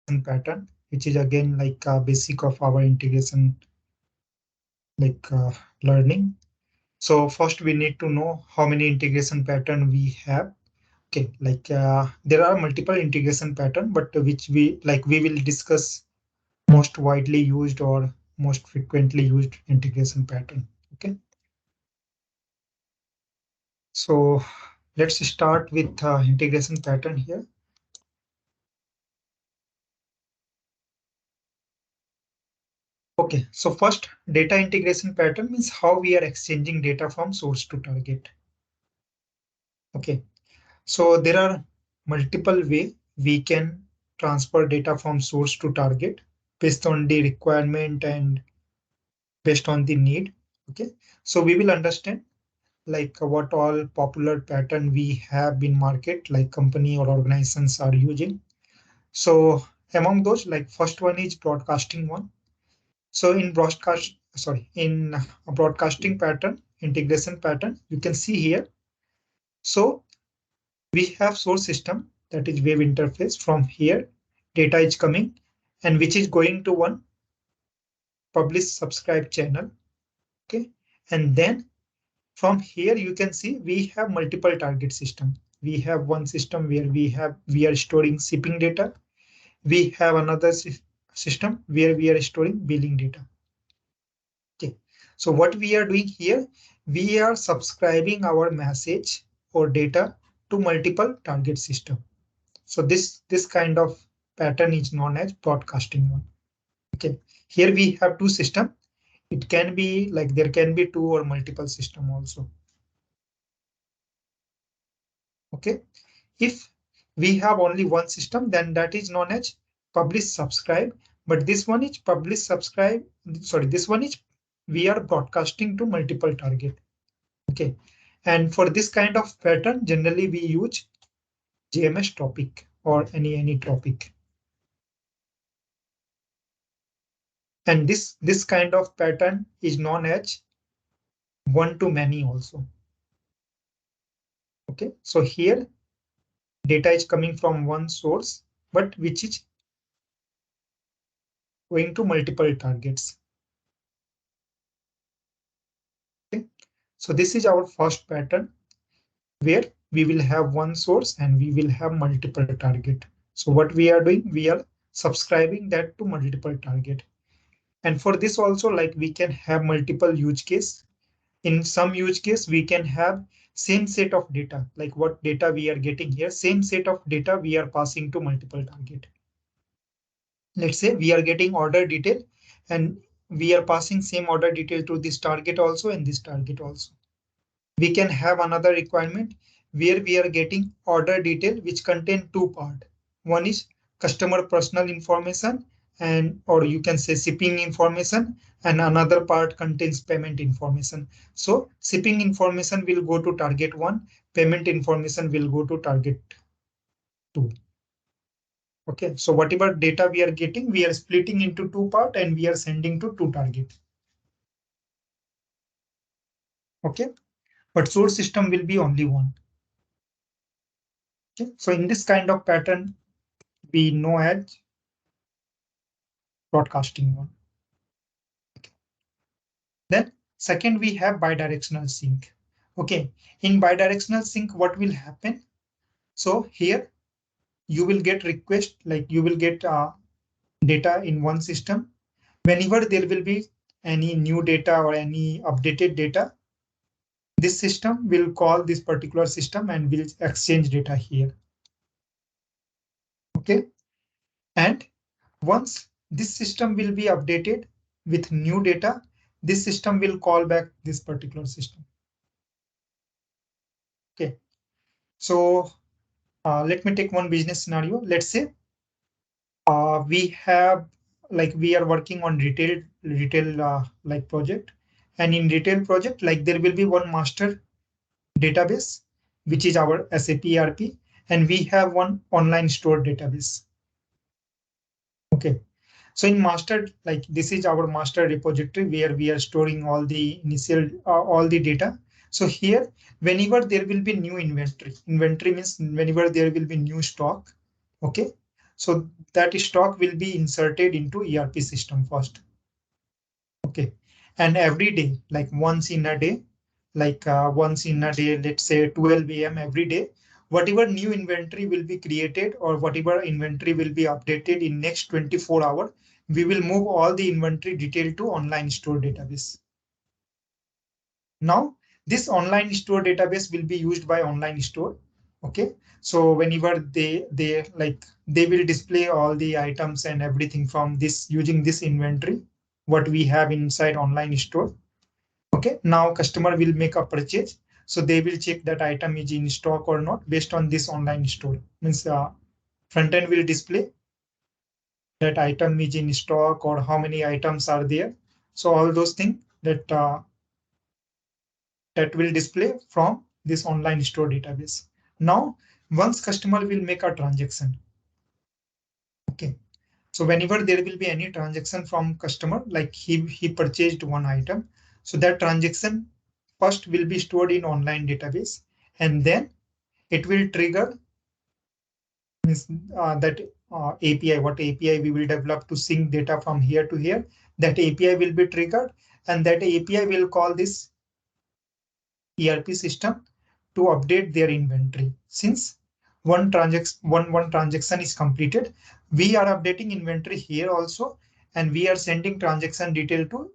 pattern, which is again like a basic of our integration like learning. So first we need to know how many integration pattern we have. Okay, like there are multiple integration pattern, but which we will discuss most widely used or most frequently used integration pattern. Okay, so let's start with integration pattern here. Okay, so first data integration pattern means how we are exchanging data from source to target. Okay, so there are multiple way we can transfer data from source to target based on the requirement and based on the need. Okay, so we will understand like what all popular pattern we have in market, like company or organizations are using. So among those, like first one is broadcasting one. So in a broadcasting pattern, integration pattern, you can see here. So we have source system, that is web interface. From here, data is coming and which is going to one publish subscribe channel. Okay, and then from here you can see we have multiple target system. We have one system where we are storing shipping data. We have another system where we are storing billing data. Okay, so what we are doing here, we are subscribing our message or data to multiple target system. So this kind of pattern is known as broadcasting one. Okay, here we have two system. It can be like there can be two or multiple system also. Okay, if we have only one system, then that is known as publish subscribe. But this one is publish subscribe. Sorry, this one is we are broadcasting to multiple target. Okay, and for this kind of pattern, generally we use JMS topic or any topic. And this kind of pattern is known as one to many also. Okay, so here data is coming from one source, but which is going to multiple targets. Okay, so this is our first pattern where we will have one source and we will have multiple target. So what we are doing, we are subscribing that to multiple target. And for this also, like we can have multiple use case. In some use case, we can have same set of data, like what data we are getting here, same set of data we are passing to multiple target. Let's say we are getting order detail and we are passing same order detail to this target also and this target also. We can have another requirement where we are getting order detail which contain two parts. One is customer personal information and or you can say shipping information, and another part contains payment information. So shipping information will go to target one, payment information will go to target two. Okay, so whatever data we are getting, we are splitting into two parts and we are sending to two targets. Okay, but source system will be only one. Okay, so in this kind of pattern, we know as broadcasting one. Okay. Then second, we have bidirectional sync. Okay, in bidirectional sync, what will happen? So here you will get request, like you will get data in one system. Whenever there will be any new data or any updated data, this system will call this particular system and will exchange data here. Okay, and once this system will be updated with new data, this system will call back this particular system. Okay, so let me take one business scenario. Let's say we have like we are working on retail like project, and in retail project like there will be one master database which is our SAP ERP, and we have one online store database. Okay, so in master, like this is our master repository where we are storing all the initial all the data. So here, whenever there will be new inventory means whenever there will be new stock. Okay, So that stock will be inserted into ERP system first. Okay. And every day, like once in a day, let's say 12 a.m. every day, whatever new inventory will be created or whatever inventory will be updated in next 24 hours, we will move all the inventory detail to online store database. Now, this online store database will be used by online store. Okay. So whenever they will display all the items and everything from this using this inventory, what we have inside online store. Okay, now customer will make a purchase. So they will check that item is in stock or not based on this online store. Means front end will display that item is in stock or how many items are there. So all those things that will display from this online store database. Now, once customer will make a transaction. Okay. So whenever there will be any transaction from customer, like he purchased one item, so that transaction first will be stored in online database, and then it will trigger means that API, what API we will develop to sync data from here to here, that API will be triggered, and that API will call this ERP system to update their inventory. Since one transaction is completed, we are updating inventory here also, and we are sending transaction detail to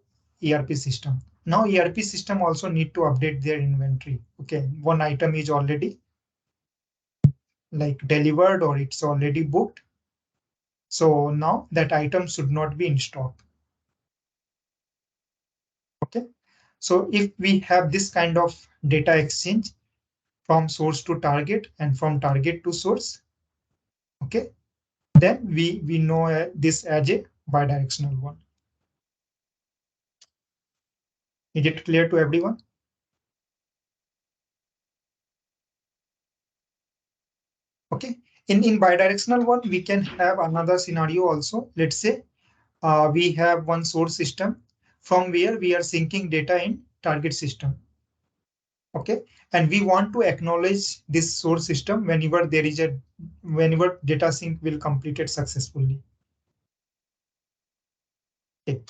ERP system. Now ERP system also need to update their inventory. Okay, one item is already like delivered or it's already booked. So now that item should not be in stock. Okay. So if we have this kind of data exchange from source to target and from target to source, okay, then we know this as a bidirectional one. Is it clear to everyone? Okay. In bidirectional one, we can have another scenario also. Let's say we have one source system from where we are syncing data in target system. Okay. And we want to acknowledge this source system whenever data sync will completed successfully. Okay.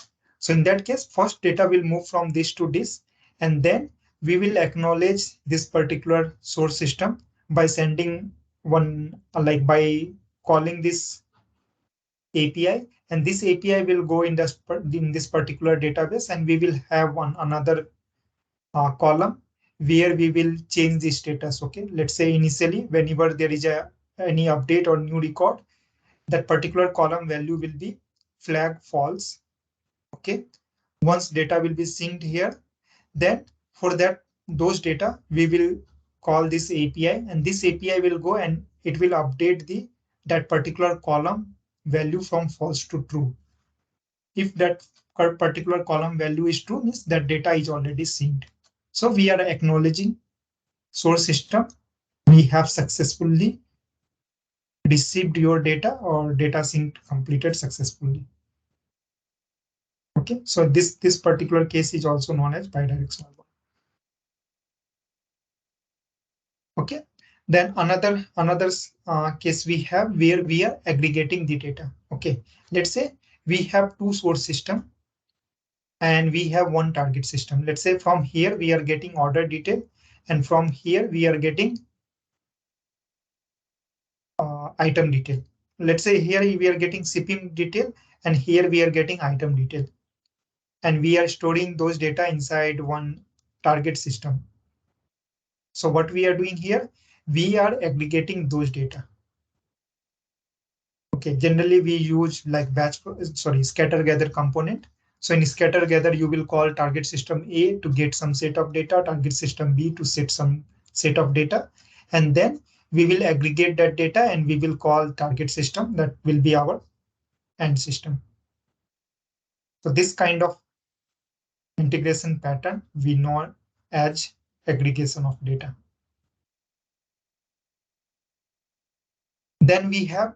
So in that case, first data will move from this to this, and then we will acknowledge this particular source system by sending one, like by calling this API, and this API will go in this particular database, and we will have another column where we will change the status. Okay, let's say initially whenever there is any update or new record, that particular column value will be flag false. Okay, once data will be synced here, then for those data we will call this API, and this API will go and it will update that particular column value from false to true. If that particular column value is true, means that data is already synced. So we are acknowledging source system, we have successfully received your data or data sync completed successfully. Okay, so this particular case is also known as bidirectional one. Okay, then another case we have where we are aggregating the data. Okay, let's say we have two source system and we have one target system. Let's say from here we are getting order detail, and from here we are getting item detail. Let's say here we are getting shipping detail, and here we are getting item detail, and we are storing those data inside one target system. So what we are doing here, we are aggregating those data. Okay, generally we use like scatter gather component. So in scatter gather, you will call target system A to get some set of data, target system B to set some set of data, and then we will aggregate that data and we will call target system, that will be our end system. So this kind of integration pattern we know as aggregation of data. Then we have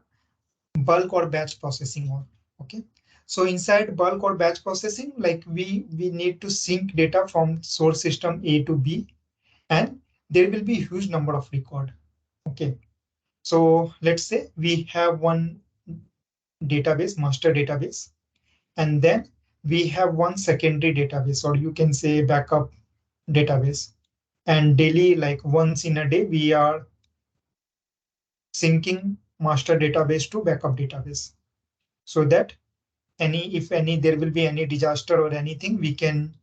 bulk or batch processing on. Okay, so inside bulk or batch processing, like we need to sync data from source system A to B, and there will be huge number of record. Okay, so let's say we have one database, master database. And then we have one secondary database, or you can say backup database. And daily, like once in a day, we are syncing master database to backup database so that if any, there will be any disaster or anything, we can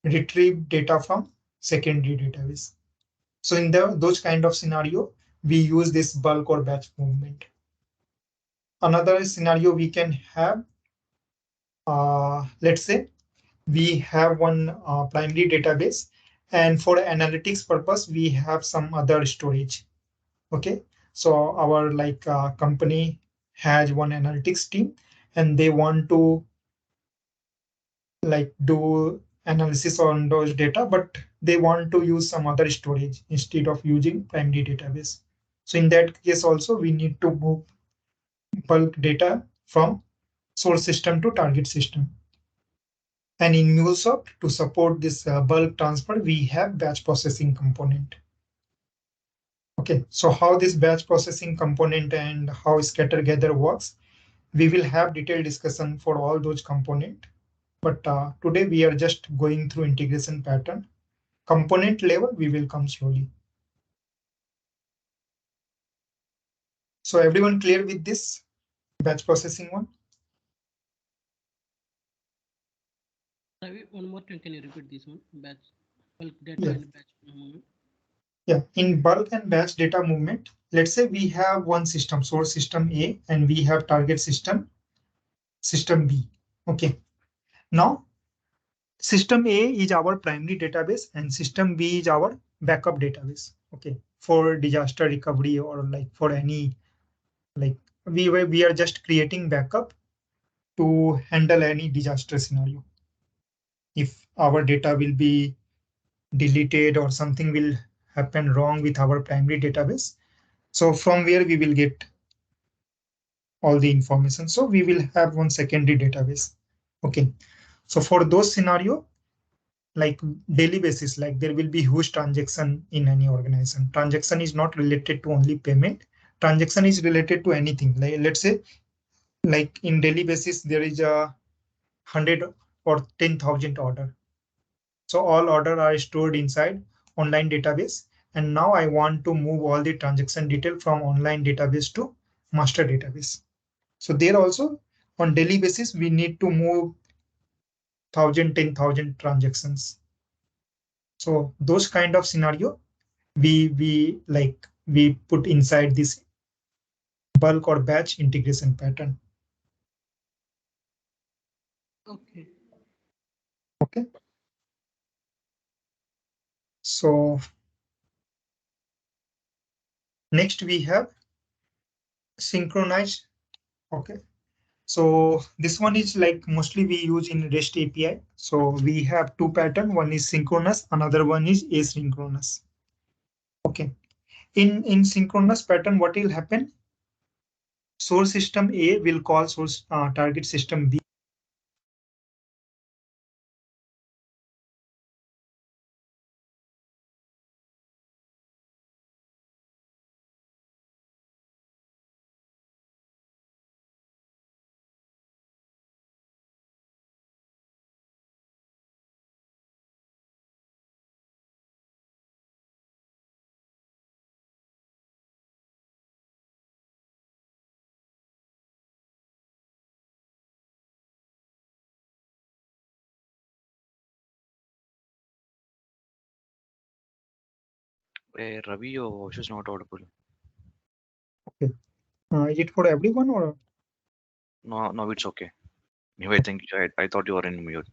retrieve data from secondary database. So in those kind of scenario, we use this bulk or batch movement. Another scenario we can have, let's say we have one primary database, and for analytics purpose, we have some other storage. Okay, so our company has one analytics team, and they want to do analysis on those data, but they want to use some other storage instead of using primary database. So in that case also, we need to move bulk data from source system to target system. And in Mulesoft, to support this bulk transfer, we have batch processing component. Okay, so how this batch processing component and how scatter gather works, we will have detailed discussion for all those components. But today we are just going through integration pattern. Component level, we will come slowly. So everyone clear with this batch processing one? Ravi, one more time, can you repeat this one? Batch, bulk data Yeah. and batch movement. Yeah, in bulk and batch data movement, let's say we have one system, source system A, and we have target system, system B. Okay. Now, system A is our primary database and system B is our backup database. Okay. For disaster recovery or for any, we are just creating backup to handle any disaster scenario. If our data will be deleted or something will happen wrong with our primary database, so from where we will get all the information. So we will have one secondary database. Okay. So for those scenario, like daily basis, like there will be huge transaction in any organization. Transaction is not related to only payment. Transaction is related to anything. Like let's say, like in daily basis, there is a 100 or 10,000 order. So all order are stored inside online database. And now I want to move all the transaction detail from online database to master database. So there also on daily basis, we need to move 1,000, 10,000 transactions. So those kind of scenario, we put inside this bulk or batch integration pattern. Okay. Okay. So next we have synchronized. Okay. So this one is like mostly we use in REST API. So we have two pattern. One is synchronous, another one is asynchronous. Okay. In synchronous pattern, what will happen? Source system A will call source target system B. Ravi, your voice is not audible. Okay. Is it for everyone or No, no, it's okay. Maybe I think I thought you were in mute.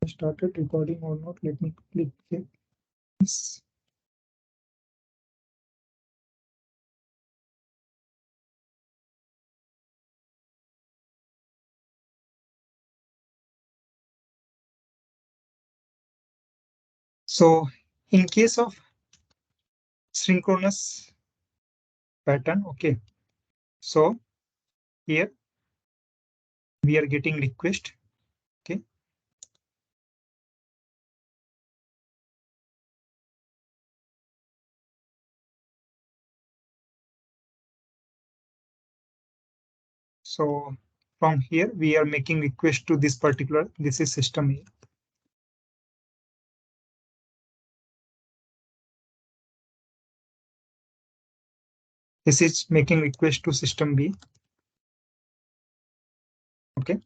I started recording or not? Let me click here. Yes. So in case of synchronous pattern, okay. So here we are getting request. Okay. So from here, we are making request to this particular, this is system A. This is making request to system B. Okay.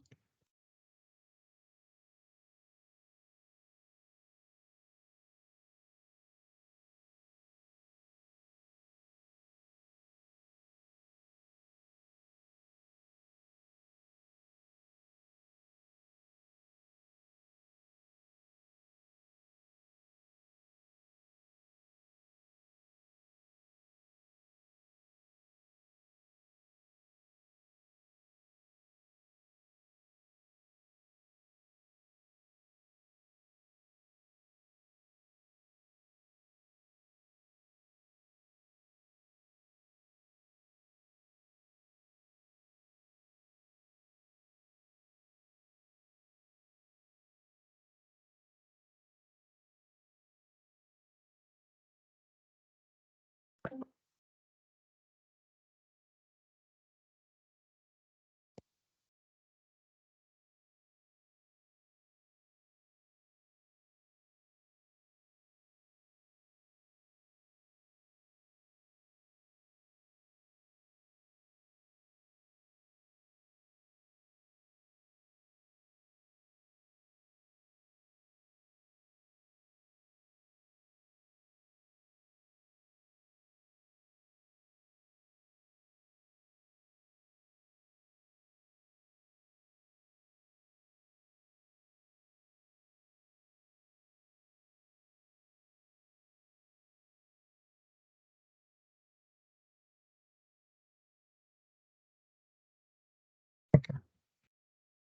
Okay.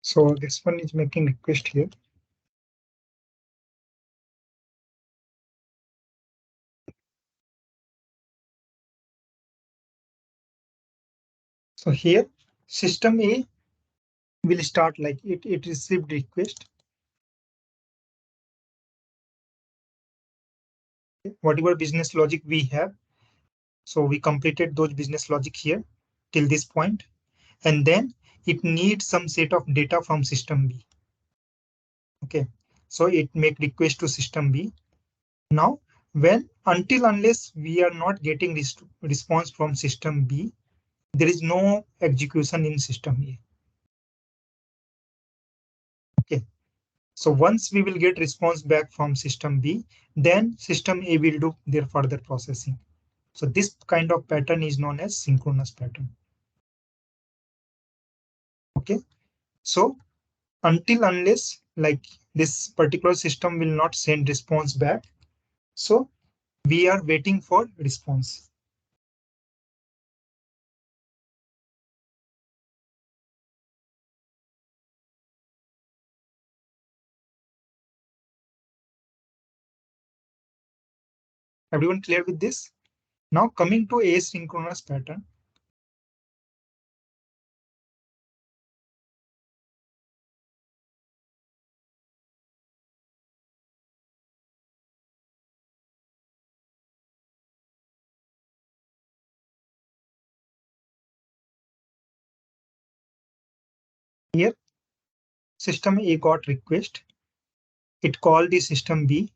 So this one is making request here. So here, system A will start like it received request. Whatever business logic we have. So we completed those business logic here till this point, and then it needs some set of data from system B. Okay, so it make request to system B. Now, when until unless we are not getting response from system B, there is no execution in system A. Okay, so once we will get response back from system B, then system A will do their further processing. So this kind of pattern is known as synchronous pattern. Okay, so until unless like this particular system will not send response back, so we are waiting for response. Everyone clear with this? Now coming to asynchronous pattern. Here system A got request. It called the system B,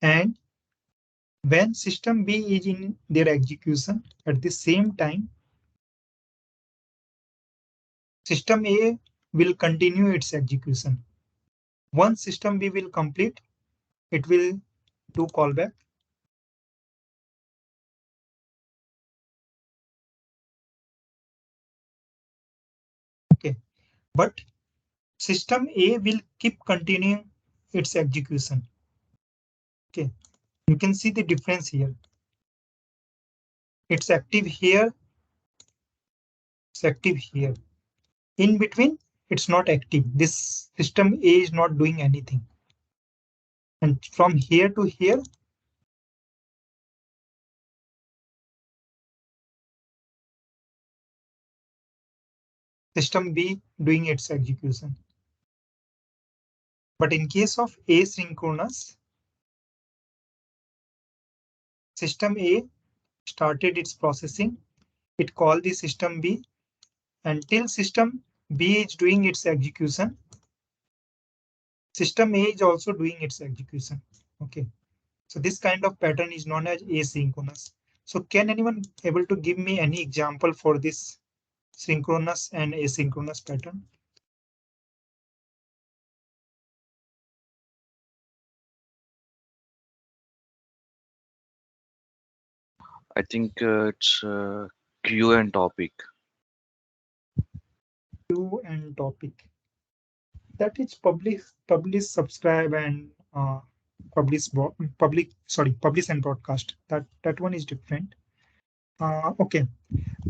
and when system B is in their execution, at the same time, system A will continue its execution. Once system B will complete, it will do callback. Okay, but system A will keep continuing its execution. Okay, you can see the difference here. It's active here, it's active here. In between, it's not active. This system A is not doing anything. And from here to here, system B doing its execution. But in case of asynchronous, system A started its processing. It called the system B, Until system B is doing its execution, system A is also doing its execution. Okay. So this kind of pattern is known as asynchronous. So can anyone able to give me any example for this synchronous and asynchronous pattern? I think it's queue and topic. Queue and topic. That is publish, subscribe, and publish and broadcast. That one is different. Okay.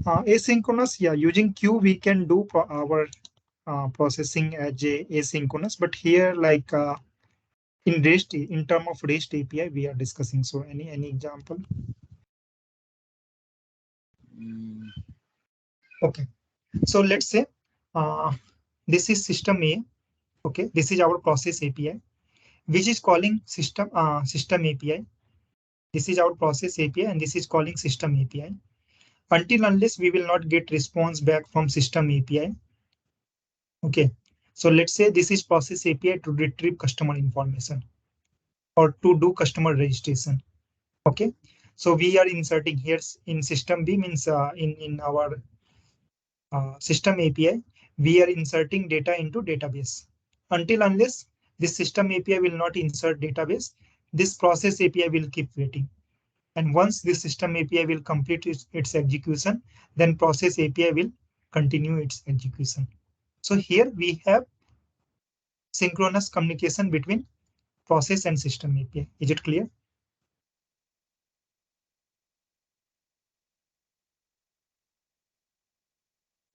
Asynchronous, yeah, using queue we can do our processing as a asynchronous, but here like in REST, in term of REST API we are discussing. So any example? Mm, Okay. So let's say uh, this is system A. Okay, this is our process API, which is calling system API. This is our process API, and this is calling system API. Until unless we will not get response back from system API. Okay, so let's say this is process API to retrieve customer information or to do customer registration. Okay, so we are inserting here in system B means in our system API, we are inserting data into database. Until unless this system API will not insert database, this process API will keep waiting. And once this system API will complete its execution, then process API will continue its execution. So here we have synchronous communication between process and system API. Is it clear?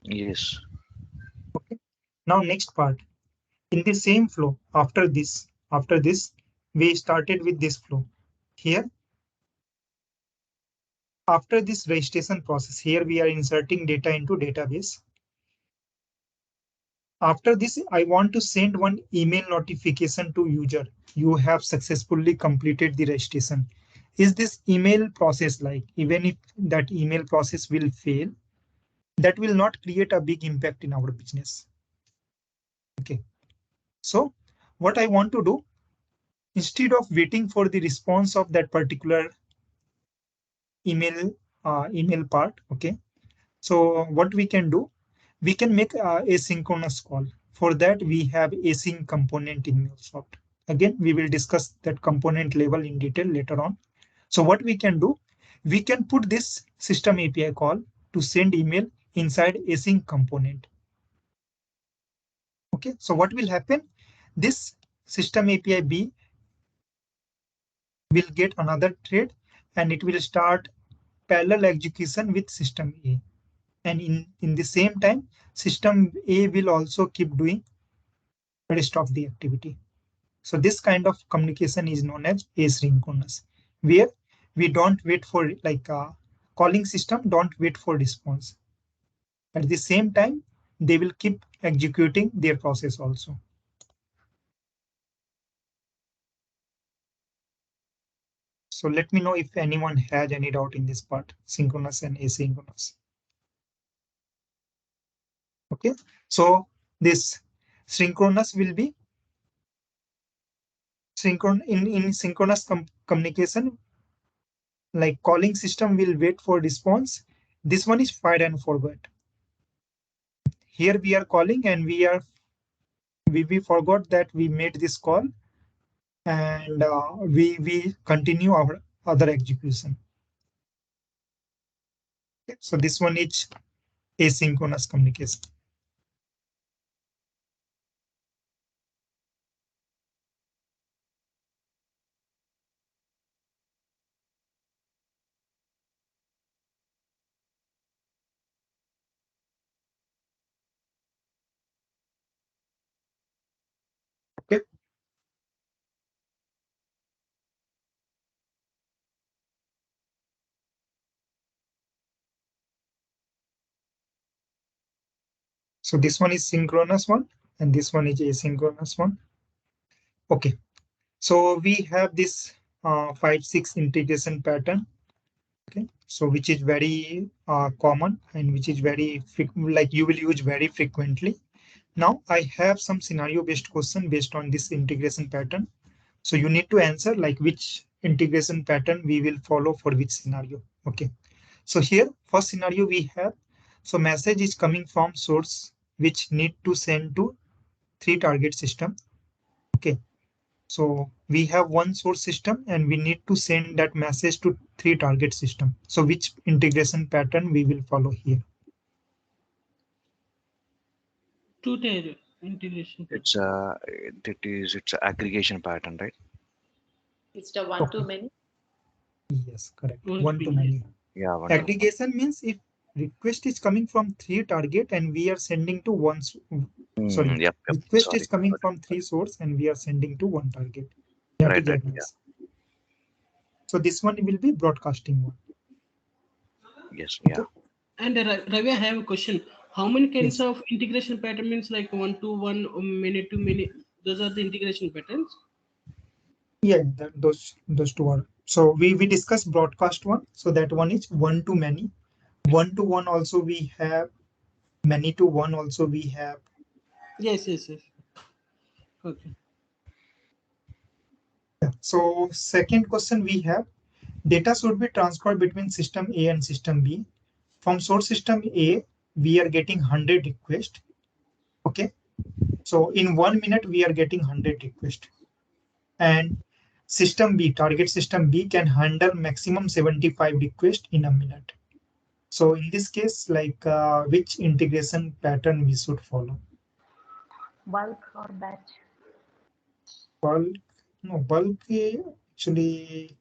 yes. Okay. Now next part. In the same flow, after this, we started with this flow. Here, after this registration process, here we are inserting data into database. After this, I want to send one email notification to user. You have successfully completed the registration. Is this email process like, even if that email process will fail, that will not create a big impact in our business. Okay. So what I want to do, instead of waiting for the response of that particular email part, okay. So what we can do, we can make a asynchronous call. For that, we have async component in Mulesoft. Again, we will discuss that component level in detail later on. So what we can do, we can put this system API call to send email inside async component. Okay, so what will happen? This system API B will get another thread and it will start parallel execution with system A. And in the same time, system A will also keep doing the rest of the activity. So this kind of communication is known as asynchronous, where we don't wait for like calling system don't wait for response. At the same time, they will keep executing their process also. So let me know if anyone has any doubt in this part, synchronous and asynchronous. Okay, so this synchronous will be in synchronous communication, like calling system will wait for response. This one is fire and forget. Here we are calling and we forgot that we made this call and we continue our other execution. Okay, so this one is asynchronous communication. Okay, so this one is synchronous one and this one is asynchronous one. Okay, so we have this 5-6 integration pattern. Okay, So which is very common and which is very like you will use very frequently. Now I have some scenario based question based on this integration pattern. So you need to answer like which integration pattern we will follow for which scenario. Okay. So here first scenario we have, so message is coming from source which need to send to 3 target system. Okay. So we have one source system and we need to send that message to 3 target system. So which integration pattern we will follow here? Two-tier integration. It's a aggregation pattern, right? It's the one Okay. to many. Yes, correct. One One to to many. many. Yeah, one to one. Aggregation means if request is coming from 3 target and we are sending to one, sorry, Yep, yep. request is Sorry. coming Got it, from got 3 it. source and we are sending to one target. That is Right, yeah. aggregation. So this one will be broadcasting one. Yes, Okay. yeah. And Ravi, I have a question. How many kinds Yes. of integration pattern means like one to one or many to many? Those are the integration patterns. Yeah, those two are. So we discussed broadcast one. So that one is one to many. One to one also we have, many to one also we have. Yes, yes, yes. Okay. Yeah. So second question we have, data should be transferred between system A and system B. From source system A, we are getting 100 requests. Okay. So in 1 minute, we are getting 100 requests. And system B, target system B can handle maximum 75 requests in a minute. So in this case, like which integration pattern we should follow? Bulk or batch? Bulk, no, bulk actually,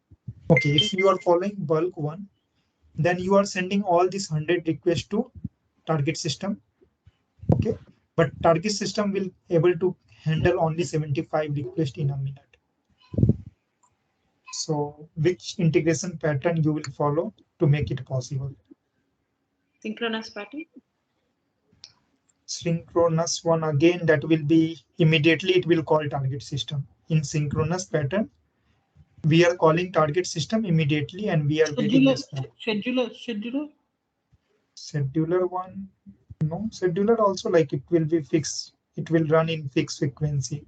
okay, if you are following bulk one, then you are sending all these 100 requests to target system. Okay. But target system will able to handle only 75 requests in a minute. So which integration pattern you will follow to make it possible? Synchronous pattern? Synchronous one, again, that will be immediately it will call target system. In synchronous pattern, we are calling target system immediately and we are getting Scheduler, response. scheduler. Scheduler one, no, scheduler also like it will be fixed. It will run in fixed frequency.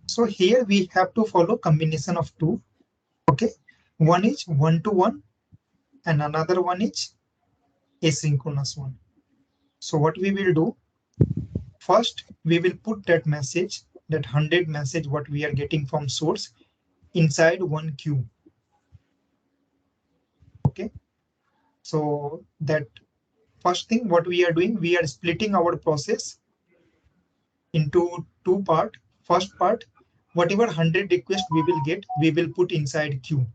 So here we have to follow combination of two. Okay. One is one to one and another one is asynchronous one. So what we will do, first we will put that message, that 100 message what we are getting from source inside one queue. Okay. So that first thing what we are doing, we are splitting our process into two part. First part, whatever 100 requests we will get, we will put inside queue.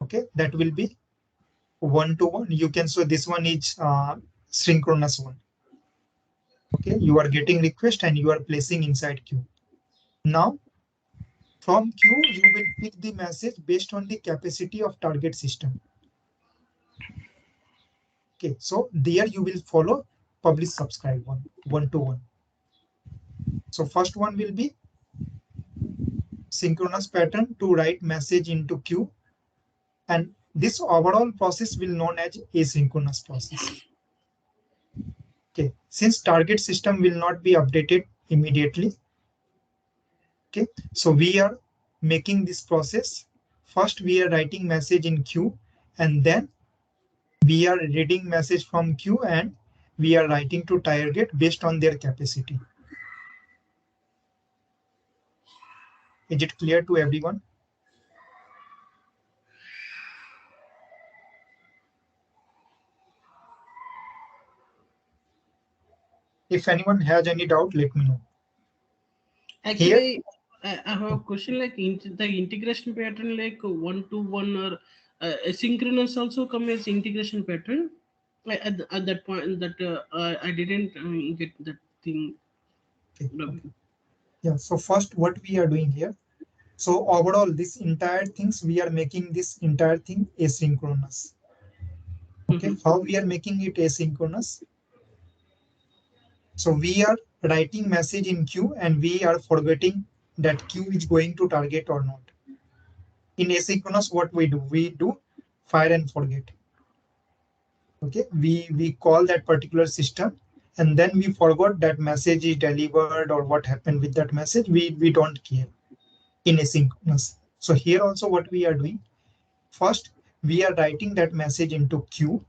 Okay. That will be one to one. You can, so this one is synchronous one. Okay, you are getting request and you are placing inside queue. Now from queue, you will pick the message based on the capacity of target system. Okay, so there you will follow publish subscribe one to one. So first one will be synchronous pattern to write message into queue, and this overall process will known as asynchronous process. Okay, since target system will not be updated immediately. Okay, so we are making this process. First, we are writing message in queue, and then we are reading message from queue, and we are writing to target based on their capacity. Is it clear to everyone? If anyone has any doubt, let me know. Here, Actually, I have a question like the integration pattern like one to one or asynchronous also come as integration pattern. At that point that I didn't get that thing. okay, okay. Yeah. So first, what we are doing here. So overall, this entire things we are making this entire thing asynchronous. Okay. How we are making it asynchronous? So we are writing message in queue and we are forgetting that queue is going to target or not. In asynchronous, what we do? We do fire and forget. Okay, we call that particular system, and then we forgot that message is delivered or what happened with that message. We don't care in asynchronous. So here also what we are doing, first we are writing that message into queue,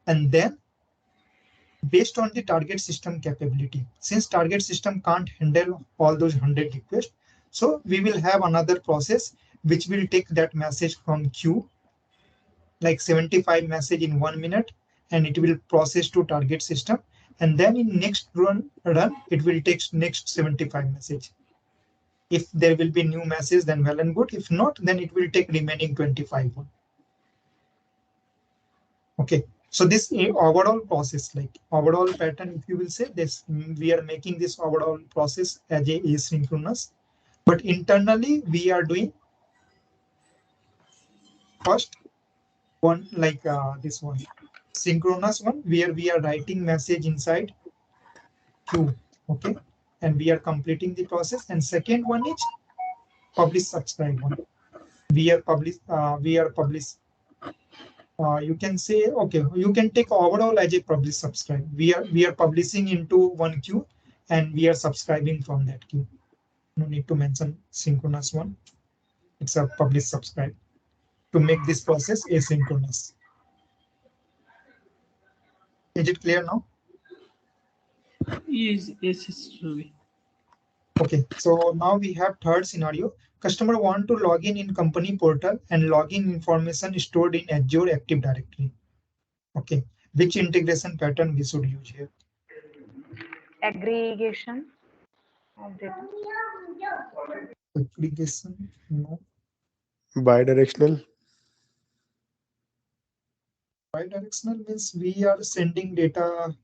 and then based on the target system capability, since target system can't handle all those 100 requests, so we will have another process which will take that message from queue, like 75 message in 1 minute, and it will process to target system, and then in next run it will take next 75 message. If there will be new message, then well and good. If not, then it will take remaining 25 one. Okay, so this overall process, like overall pattern, if you will say this, we are making this overall process as a asynchronous, but internally we are doing first one, like this one, synchronous one, where we are writing message inside queue. Okay, and we are completing the process. And second one is publish subscribe one. We are publish you can say, okay, you can take overall as a publish subscribe. We are publishing into one queue, and we are subscribing from that queue. No need to mention synchronous one. It's a publish subscribe to make this process asynchronous. Is it clear now? Yes, Ravi. Okay, so now we have third scenario. Customer want to log in company portal and login information stored in Azure Active Directory. Okay, which integration pattern we should use here? Aggregation of data. Aggregation, no. Bi-directional. Bi-directional means we are sending data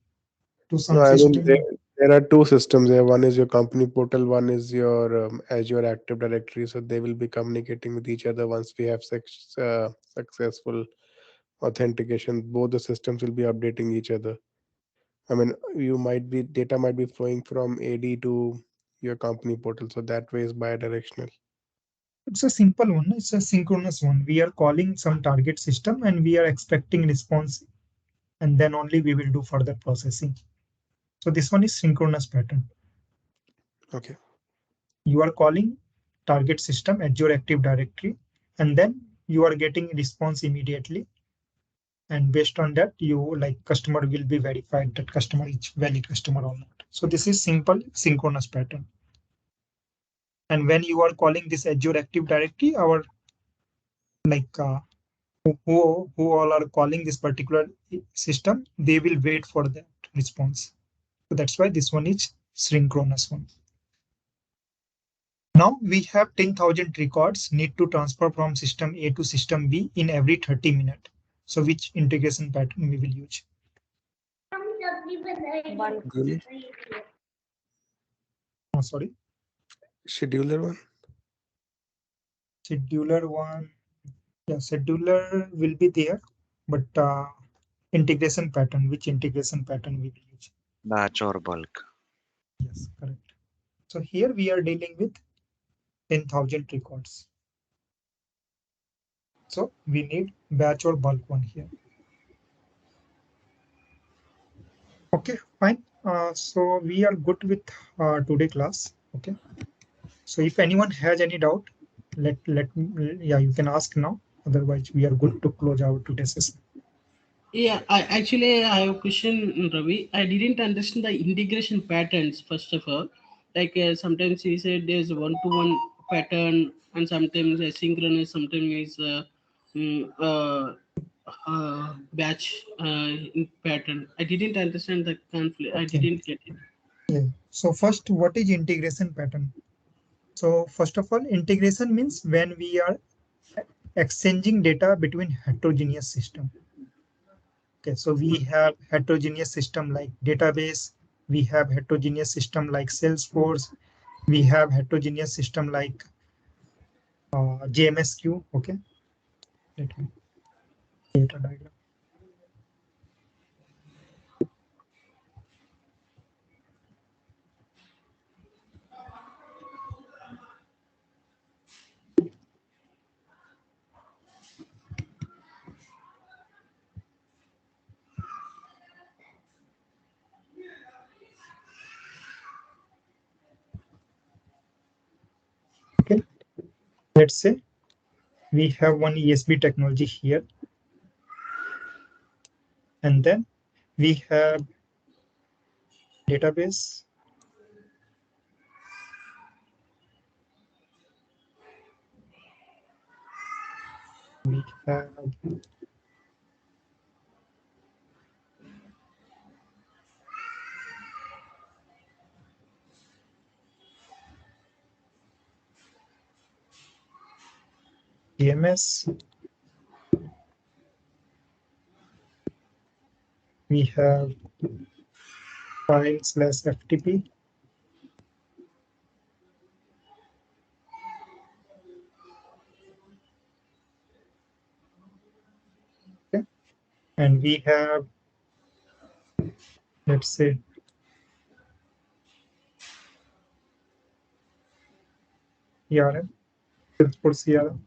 to some No, I mean system. there are two systems there. One is your company portal, one is your Azure Active Directory. So they will be communicating with each other once we have successful authentication. Both the systems will be updating each other. I mean, data might be flowing from AD to your company portal. So that way is bi-directional. It's a simple one. It's a synchronous one. We are calling some target system and we are expecting response, and then only we will do further processing. So this one is synchronous pattern. Okay. You are calling target system at your Active Directory, and then you are getting response immediately. And based on that, you like customer will be verified that customer is valid customer or not. So this is simple synchronous pattern. And when you are calling this Azure Active Directory, our like who all are calling this particular system, they will wait for that response. So that's why this one is synchronous one. Now we have 10,000 records need to transfer from system A to system B in every 30 minutes. So which integration pattern we will use? Scheduler. Oh, sorry, Scheduler one. scheduler one. Yeah, scheduler will be there, but integration pattern, which integration pattern we will use? Batch or bulk. Yes, correct. So here we are dealing with 10,000 records. So we need batch or bulk one here. Okay, fine. So we are good with today class. Okay. So if anyone has any doubt, yeah, you can ask now. Otherwise, we are good to close our today's session. Yeah, I have a question, Ravi. I didn't understand the integration patterns first of all. Like sometimes he said there's one-to-one pattern, and sometimes asynchronous, sometimes is batch pattern. I didn't understand the conflict. I Okay. didn't get it. Yeah. So first, what is integration pattern? So first of all, integration means when we are exchanging data between heterogeneous system. Okay, so we have heterogeneous system like database, we have heterogeneous system like Salesforce, we have heterogeneous system like JMSQ. Okay, let me create a diagram. let's say we have one ESB technology here, and then we have database. We have TMS. We have file/FTP. Okay. And we have, let's say, CRM, Salesforce CRM.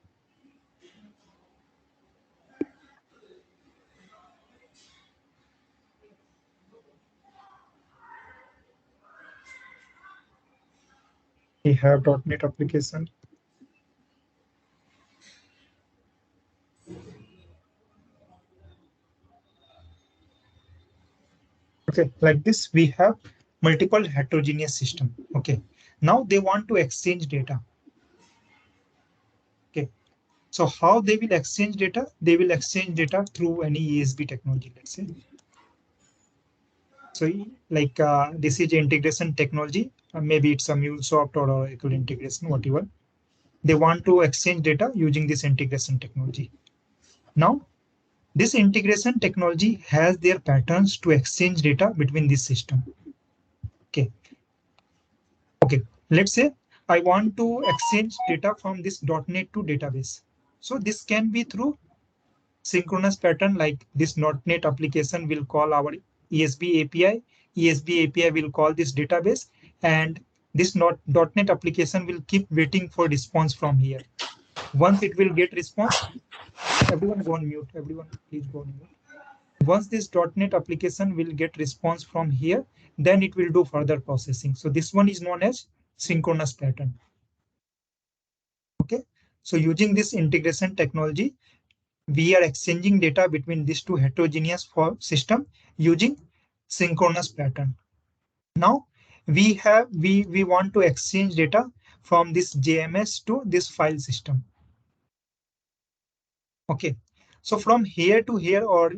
We have .NET application. Okay, like this, we have multiple heterogeneous system. Okay, now they want to exchange data. Okay, so how they will exchange data? They will exchange data through any ESB technology, let's say. So like this is integration technology. Maybe it's a Mulesoft or Oracle integration, whatever. They want to exchange data using this integration technology. Now, this integration technology has their patterns to exchange data between this system. Okay. Okay. Let's say I want to exchange data from this .NET to database. So this can be through synchronous pattern, like this .NET application will call our ESB API. ESB API will call this database, and this .NET application will keep waiting for response from here. Once it will get response, everyone go on mute. Everyone, please go on mute. Once this .NET application will get response from here, then it will do further processing. So this one is known as synchronous pattern. Okay. So using this integration technology, we are exchanging data between these two heterogeneous system using synchronous pattern. Now we want to exchange data from this JMS to this file system. Okay, so from here to here, or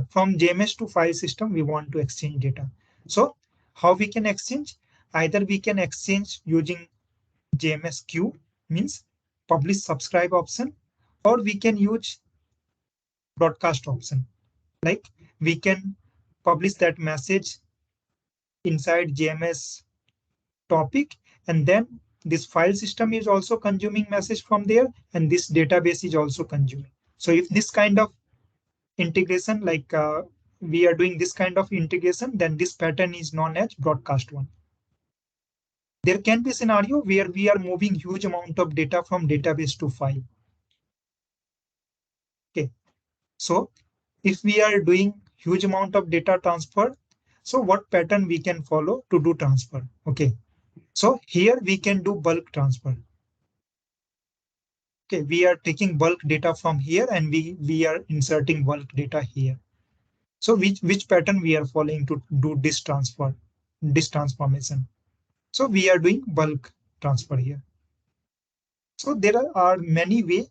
from JMS to file system, we want to exchange data. So how we can exchange? Either we can exchange using JMS queue, means publish subscribe option, or we can use broadcast option. Like we can publish that message inside JMS topic, and then this file system is also consuming message from there, and this database is also consuming. So if this kind of integration, like we are doing this kind of integration, then this pattern is known as broadcast one. There can be a scenario where we are moving huge amount of data from database to file. Okay, so if we are doing huge amount of data transfer, so what pattern we can follow to do transfer? Okay, so here we can do bulk transfer. Okay, we are taking bulk data from here, and we are inserting bulk data here. So which pattern we are following to do this transformation? So we are doing bulk transfer here. So there are many ways.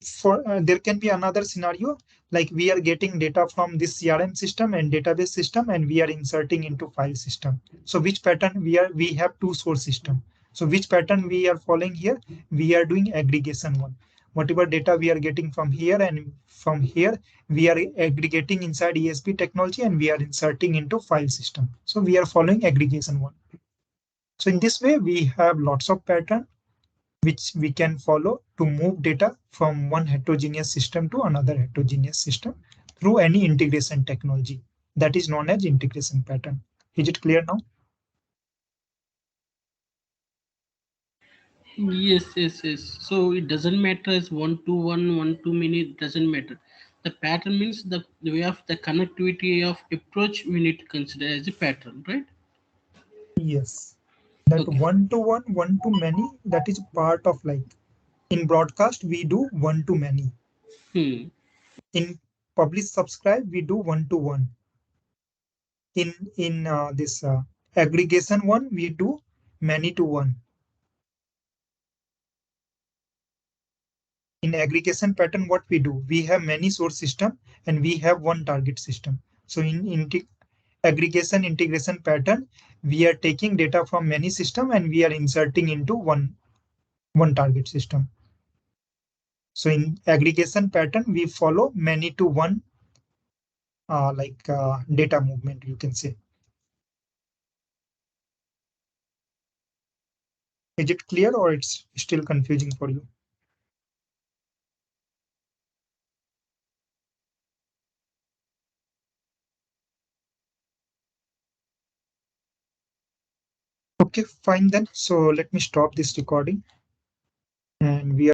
For there can be another scenario, like we are getting data from this CRM system and database system, and we are inserting into file system. So which pattern we have two source system. So which pattern we are following here? We are doing aggregation one. Whatever data we are getting from here and from here, we are aggregating inside ESP technology, and we are inserting into file system. So we are following aggregation one. So in this way, we have lots of pattern which we can follow to move data from one heterogeneous system to another heterogeneous system through any integration technology. That is known as integration pattern. Is it clear now? Yes. So it doesn't matter as one to one, one to many. It doesn't matter. The pattern means the way of the connectivity of approach we need to consider as a pattern, right? Yes. That Okay. one to one, one to many, that is part of like in broadcast we do one to many. Hmm. In publish subscribe we do one to one. In this aggregation one we do many to one. In aggregation pattern what we do, we have many source system and we have one target system. So in aggregation integration pattern we are taking data from many system and we are inserting into one target system. So in aggregation pattern we follow many to one data movement, you can say. Is it clear or it's still confusing for you? Okay, fine then. So let me stop this recording and we are